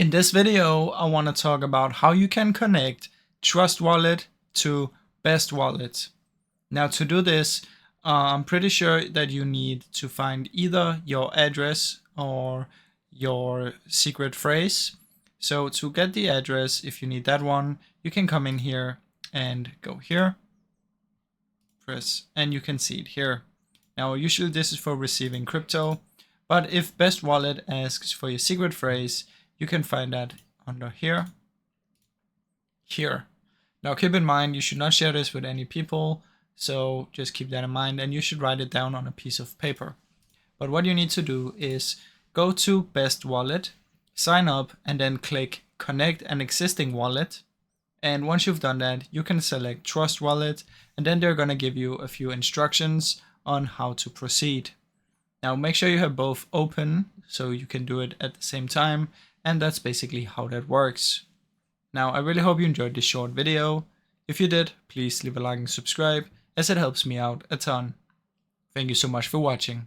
In this video, I want to talk about how you can connect Trust Wallet to Best Wallet. Now to do this, I'm pretty sure that you need to find either your address or your secret phrase. So to get the address, if you need that one, you can come in here and go here, press, and you can see it here. Now usually this is for receiving crypto, but if Best Wallet asks for your secret phrase, you can find that under here. Now keep in mind, you should not share this with any people, so just keep that in mind, and you should write it down on a piece of paper. But what you need to do is go to Best Wallet, sign up, and then click Connect an existing wallet. And once you've done that, you can select Trust Wallet, and then they're going to give you a few instructions on how to proceed. Now make sure you have both open so you can do it at the same time, and that's basically how that works. Now I really hope you enjoyed this short video. If you did, please leave a like and subscribe, as it helps me out a ton. Thank you so much for watching.